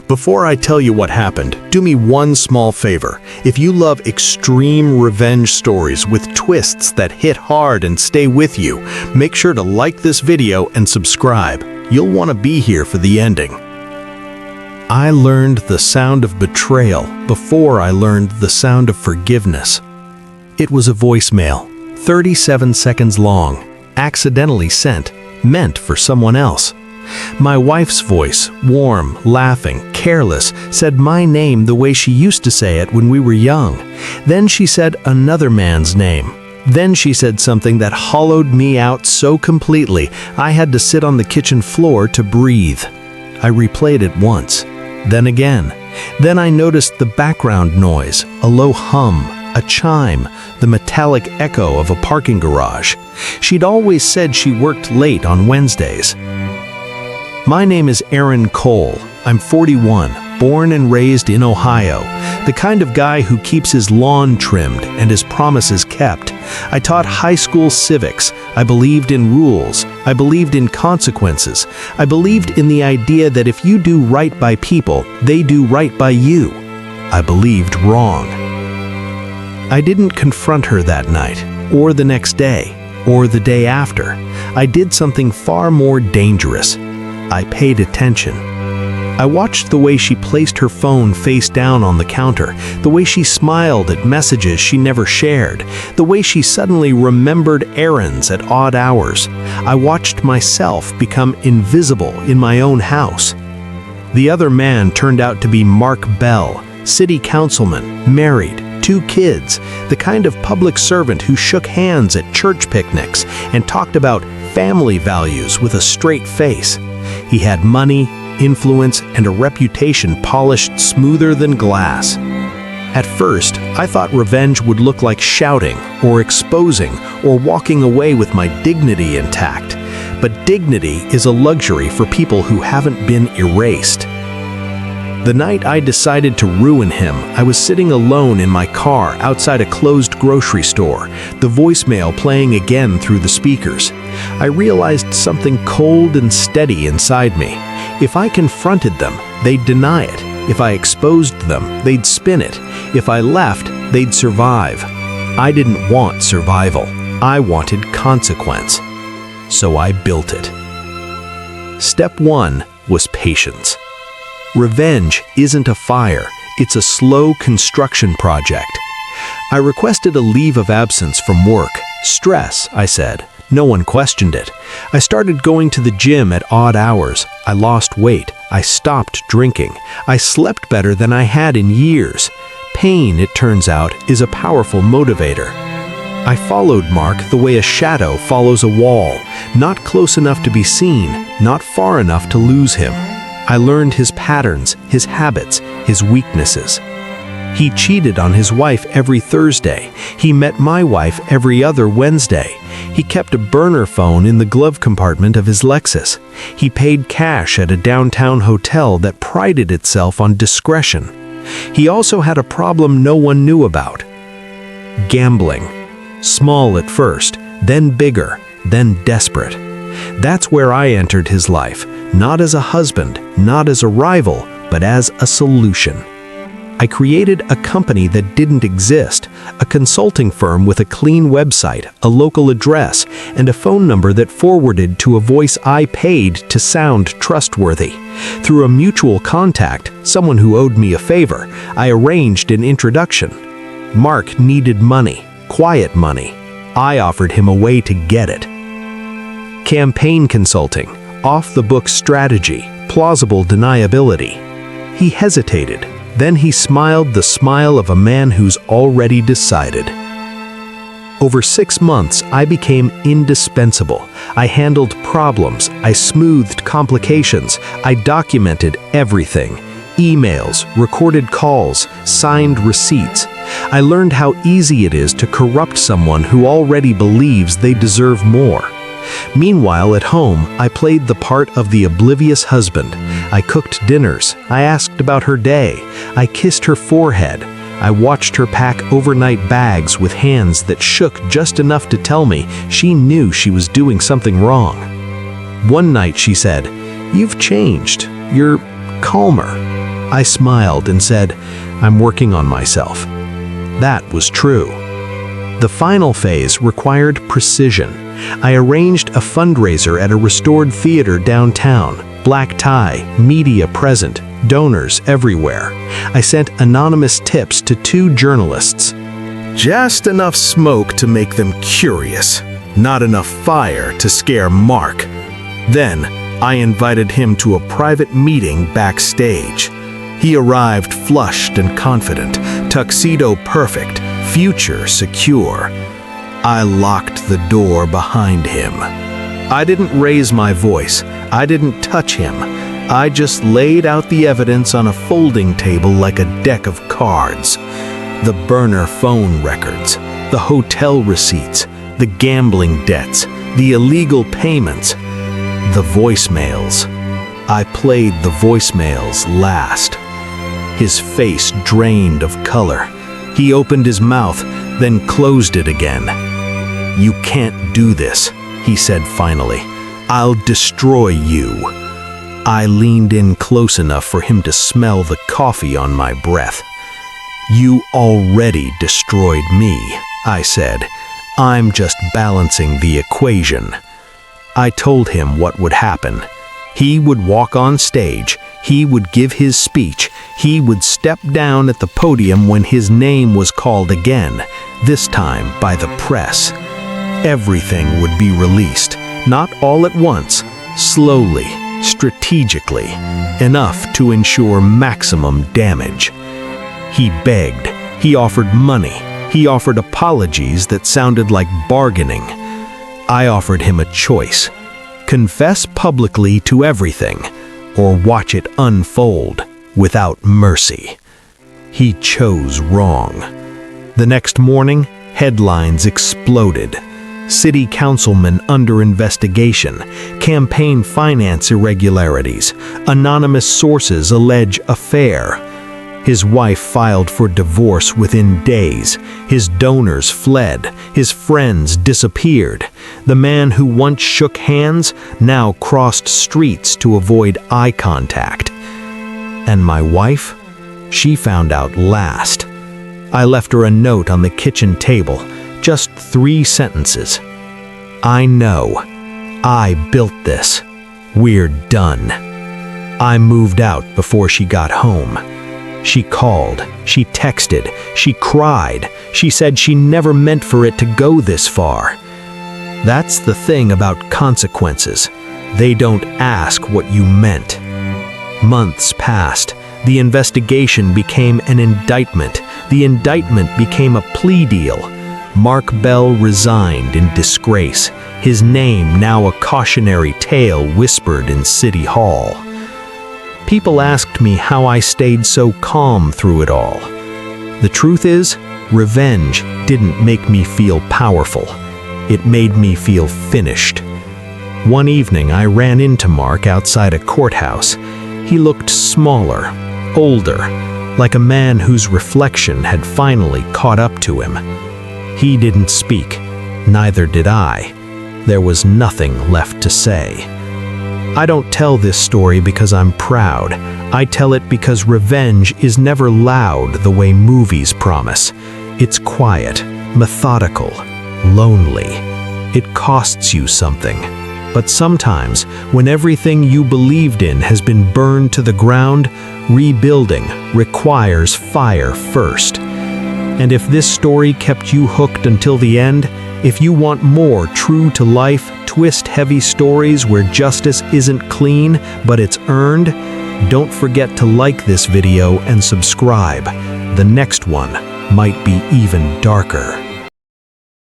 Before I tell you what happened, do me one small favor. If you love extreme revenge stories with twists that hit hard and stay with you, make sure to like this video and subscribe. You'll want to be here for the ending. I learned the sound of betrayal before I learned the sound of forgiveness. It was a voicemail, 37 seconds long, accidentally sent, meant for someone else. My wife's voice, warm, laughing, careless, said my name the way she used to say it when we were young. Then she said another man's name. Then she said something that hollowed me out so completely I had to sit on the kitchen floor to breathe. I replayed it once, then again. Then I noticed the background noise, a low hum, a chime, the metallic echo of a parking garage. She'd always said she worked late on Wednesdays. My name is Aaron Cole. I'm 41, born and raised in Ohio, the kind of guy who keeps his lawn trimmed and his promises kept. I taught high school civics. I believed in rules. I believed in consequences. I believed in the idea that if you do right by people, they do right by you. I believed wrong. I didn't confront her that night, or the next day, or the day after. I did something far more dangerous. I paid attention. I watched the way she placed her phone face down on the counter, the way she smiled at messages she never shared, the way she suddenly remembered errands at odd hours. I watched myself become invisible in my own house. The other man turned out to be Mark Bell, city councilman, married, 2 kids, the kind of public servant who shook hands at church picnics and talked about family values with a straight face. He had money, influence, and a reputation polished smoother than glass. At first, I thought revenge would look like shouting, or exposing, or walking away with my dignity intact. But dignity is a luxury for people who haven't been erased. The night I decided to ruin him, I was sitting alone in my car outside a closed grocery store, the voicemail playing again through the speakers. I realized something cold and steady inside me. If I confronted them, they'd deny it. If I exposed them, they'd spin it. If I left, they'd survive. I didn't want survival. I wanted consequence. So I built it. Step 1 was patience. Revenge isn't a fire, it's a slow construction project. I requested a leave of absence from work. Stress, I said. No one questioned it. I started going to the gym at odd hours. I lost weight. I stopped drinking. I slept better than I had in years. Pain, it turns out, is a powerful motivator. I followed Mark the way a shadow follows a wall, not close enough to be seen, not far enough to lose him. I learned his patterns, his habits, his weaknesses. He cheated on his wife every Thursday. He met my wife every other Wednesday. He kept a burner phone in the glove compartment of his Lexus. He paid cash at a downtown hotel that prided itself on discretion. He also had a problem no one knew about: gambling. Small at first, then bigger, then desperate. That's where I entered his life, not as a husband, not as a rival, but as a solution. I created a company that didn't exist, a consulting firm with a clean website, a local address, and a phone number that forwarded to a voice I paid to sound trustworthy. Through a mutual contact, someone who owed me a favor, I arranged an introduction. Mark needed money, quiet money. I offered him a way to get it. Campaign consulting, off-the-book strategy, plausible deniability. He hesitated. Then he smiled the smile of a man who's already decided. Over 6 months, I became indispensable. I handled problems. I smoothed complications. I documented everything. Emails, recorded calls, signed receipts. I learned how easy it is to corrupt someone who already believes they deserve more. Meanwhile, at home, I played the part of the oblivious husband. I cooked dinners. I asked about her day. I kissed her forehead. I watched her pack overnight bags with hands that shook just enough to tell me she knew she was doing something wrong. One night she said, "You've changed. You're calmer." I smiled and said, "I'm working on myself." That was true. The final phase required precision. I arranged a fundraiser at a restored theater downtown. Black tie, media present, donors everywhere. I sent anonymous tips to 2 journalists. Just enough smoke to make them curious, not enough fire to scare Mark. Then, I invited him to a private meeting backstage. He arrived flushed and confident, tuxedo perfect, future secure. I locked the door behind him. I didn't raise my voice. I didn't touch him. I just laid out the evidence on a folding table like a deck of cards. The burner phone records, the hotel receipts, the gambling debts, the illegal payments, the voicemails. I played the voicemails last. His face drained of color. He opened his mouth, then closed it again. "You can't do this," he said finally. "I'll destroy you." I leaned in close enough for him to smell the coffee on my breath. "You already destroyed me," I said. "I'm just balancing the equation." I told him what would happen. He would walk on stage, he would give his speech, he would step down at the podium when his name was called again, this time by the press. Everything would be released, not all at once, slowly, strategically, enough to ensure maximum damage. He begged, he offered money, he offered apologies that sounded like bargaining. I offered him a choice: confess publicly to everything, or watch it unfold without mercy. He chose wrong. The next morning, headlines exploded. City councilman under investigation, campaign finance irregularities, anonymous sources allege affair. His wife filed for divorce within days. His donors fled. His friends disappeared. The man who once shook hands now crossed streets to avoid eye contact. And my wife? She found out last. I left her a note on the kitchen table, just 3 sentences. "I know. I built this. We're done." I moved out before she got home. She called, she texted, she cried, she said she never meant for it to go this far. That's the thing about consequences. They don't ask what you meant. Months passed. The investigation became an indictment. The indictment became a plea deal. Mark Bell resigned in disgrace, his name now a cautionary tale whispered in City Hall. People asked me how I stayed so calm through it all. The truth is, revenge didn't make me feel powerful. It made me feel finished. One evening, I ran into Mark outside a courthouse. He looked smaller, older, like a man whose reflection had finally caught up to him. He didn't speak, neither did I. There was nothing left to say. I don't tell this story because I'm proud. I tell it because revenge is never loud the way movies promise. It's quiet, methodical, lonely. It costs you something. But sometimes, when everything you believed in has been burned to the ground, rebuilding requires fire first. And if this story kept you hooked until the end, if you want more true-to-life, twist-heavy stories where justice isn't clean, but it's earned, don't forget to like this video and subscribe. The next one might be even darker.